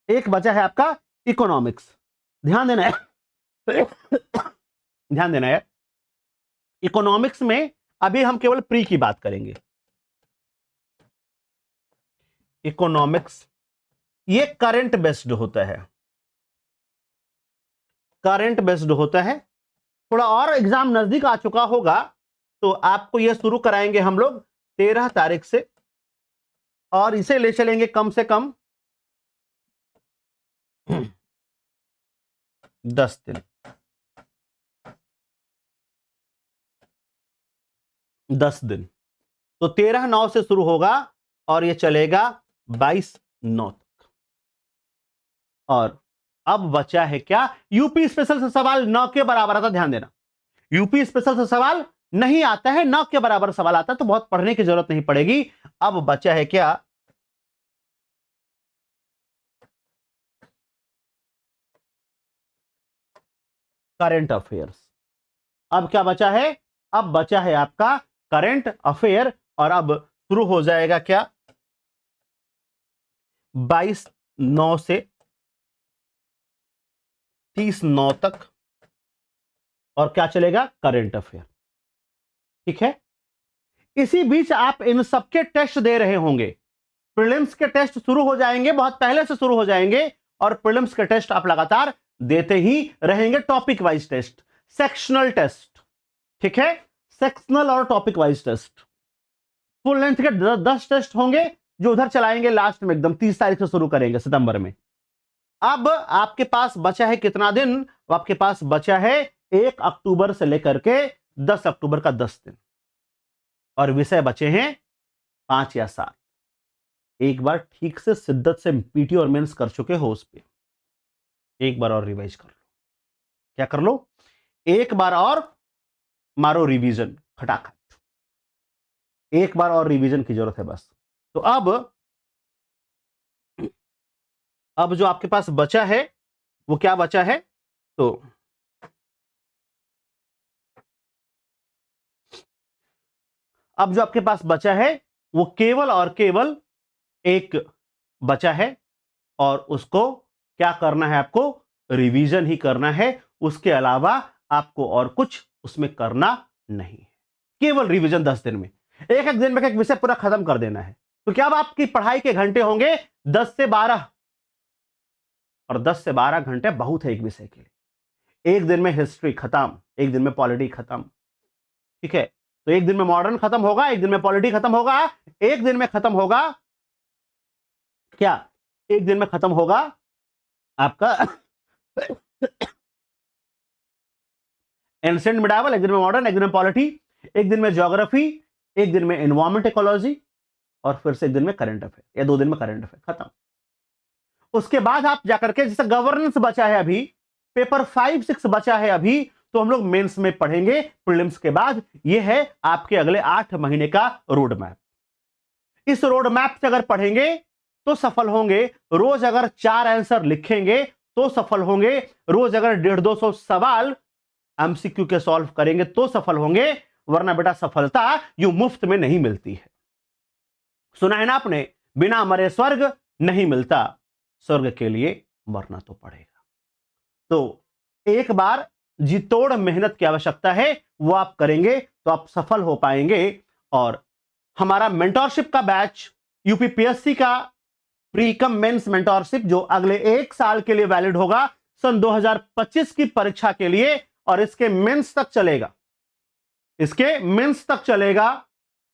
एक बचा है आपका इकोनॉमिक्स, ध्यान देना है ध्यान देना है। इकोनॉमिक्स में अभी हम केवल प्री की बात करेंगे। इकोनॉमिक्स ये करंट बेस्ड होता है, करंट बेस्ड होता है। थोड़ा और एग्जाम नजदीक आ चुका होगा तो आपको यह शुरू कराएंगे हम लोग 13 तारीख से, और इसे ले चलेंगे कम से कम 10 दिन, 10 दिन। तो 13-9 से शुरू होगा और यह चलेगा 22-9 तक। और अब बचा है क्या, यूपी स्पेशल से सवाल 9 के बराबर आता, ध्यान देना। यूपी स्पेशल से सवाल नहीं आता है, 9 के बराबर सवाल आता है, तो बहुत पढ़ने की जरूरत नहीं पड़ेगी। अब बचा है क्या, करंट अफेयर्स। अब क्या बचा है, अब बचा है आपका करंट अफेयर, और अब शुरू हो जाएगा क्या 22-9 से 30-9 तक, और क्या चलेगा, करंट अफेयर, ठीक है। इसी बीच आप इन सबके टेस्ट दे रहे होंगे, प्रीलिम्स के टेस्ट शुरू हो जाएंगे, बहुत पहले से शुरू हो जाएंगे, और प्रीलिम्स के टेस्ट आप लगातार देते ही रहेंगे, topic wise test, sectional test, ठीक है, सेक्शनल और topic wise test. Full length के 10 टेस्ट होंगे जो उधर चलाएंगे लास्ट में, एकदम 30 तारीख से शुरू करेंगे सितंबर में। अब आपके पास बचा है कितना दिन, आपके पास बचा है 1 अक्टूबर से लेकर के 10 अक्टूबर का 10 दिन, और विषय बचे हैं 5 या 7। एक बार ठीक से शिद्दत से पीटी और मेंस कर चुके हो, उस पे एक बार और रिवाइज कर लो। क्या कर लो, एक बार और मारो रिवीजन खटाखट, एक बार और रिवीजन की जरूरत है बस। तो अब जो आपके पास बचा है वो क्या बचा है, तो अब जो आपके पास बचा है वो केवल और केवल एक बचा है, और उसको क्या करना है, आपको रिवीजन ही करना है, उसके अलावा आपको और कुछ उसमें करना नहीं है। केवल रिवीजन 10 दिन में, एक एक दिन में एक विषय पूरा खत्म कर देना है। तो क्या अब आपकी पढ़ाई के घंटे होंगे 10 से 12, और 10 से 12 घंटे बहुत है एक विषय के लिए। एक दिन में हिस्ट्री खत्म, एक दिन में पॉलिटी खत्म, ठीक है। तो एक दिन में मॉडर्न खत्म होगा, एक दिन में पॉलिटी खत्म होगा, एक दिन में खत्म होगा क्या, एक दिन में खत्म होगा आपका एंशिएंट मिडाइवल, एक दिन में मॉडर्न, एक दिन में पॉलिटी, एक दिन में ज्योग्राफी, एक दिन में एनवायरमेंट इकोलॉजी, और फिर से एक दिन में करंट अफेयर, या 2 दिन में करंट अफेयर, खत्म। उसके बाद आप जाकर के, जैसे गवर्नेंस बचा है अभी, पेपर 5-6 बचा है अभी, तो हम लोग मेंस में पढ़ेंगे प्रीलिम्स के बाद। ये है आपके अगले 8 महीने का रोड मैप। इस रोड मैप से अगर पढ़ेंगे तो सफल होंगे, रोज अगर 4 आंसर लिखेंगे तो सफल होंगे, रोज अगर 150-200 सवाल एमसीक्यू के सॉल्व करेंगे तो सफल होंगे, वरना बेटा सफलता यूं मुफ्त में नहीं मिलती है। सुना है ना आपने, बिना मरे स्वर्ग नहीं मिलता, स्वर्ग के लिए मरना तो पड़ेगा। तो एक बार जी तोड़ मेहनत की आवश्यकता है, वो आप करेंगे तो आप सफल हो पाएंगे। और हमारा मेंटोरशिप का बैच यूपीपीएससी का प्री कम मेंस मेंटोरशिप जो अगले 1 साल के लिए वैलिड होगा सन 2025 की परीक्षा के लिए, और इसके मेंस तक चलेगा, इसके मेंस तक चलेगा,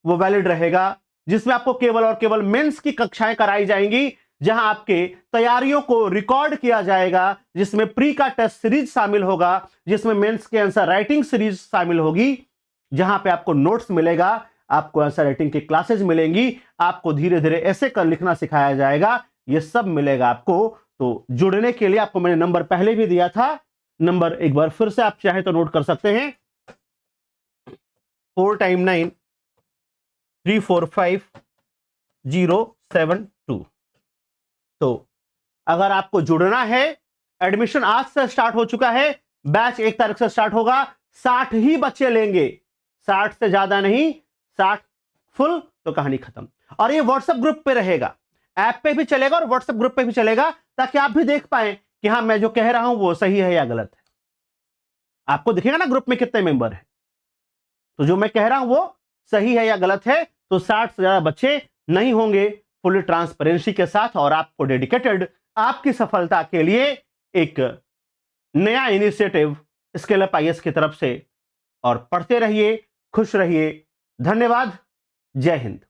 वो वैलिड रहेगा, जिसमें आपको केवल और केवल मेंस की कक्षाएं कराई जाएंगी, जहां आपके तैयारियों को रिकॉर्ड किया जाएगा, जिसमें प्री का टेस्ट सीरीज शामिल होगा, जिसमें मेंस के आंसर राइटिंग सीरीज शामिल होगी, जहां पे आपको नोट्स मिलेगा, आपको आंसर राइटिंग की क्लासेज मिलेंगी, आपको धीरे धीरे ऐसे कर लिखना सिखाया जाएगा, ये सब मिलेगा आपको। तो जुड़ने के लिए आपको मैंने नंबर पहले भी दिया था, नंबर एक बार फिर से आप चाहे तो नोट कर सकते हैं, 4 टाइम 9 345072। तो अगर आपको जुड़ना है, एडमिशन आज से स्टार्ट हो चुका है, बैच 1 तारीख से स्टार्ट होगा, 60 ही बच्चे लेंगे, 60 से ज्यादा नहीं, 60 फुल तो कहानी खत्म। और ये व्हाट्सएप ग्रुप पे रहेगा, ऐप पे भी चलेगा और व्हाट्सएप ग्रुप पे भी चलेगा, ताकि आप भी देख पाए कि हाँ मैं जो कह रहा हूं वो सही है या गलत है। आपको दिखेगा ना ग्रुप में कितने मेंबर हैं, तो जो मैं कह रहा हूं वो सही है या गलत है। तो 60 से ज्यादा बच्चे नहीं होंगे, फुल ट्रांसपेरेंसी के साथ, और आपको डेडिकेटेड आपकी सफलता के लिए एक नया इनिशिएटिव स्केल अप आईएएस की तरफ से। और पढ़ते रहिए, खुश रहिए, धन्यवाद, जय हिंद।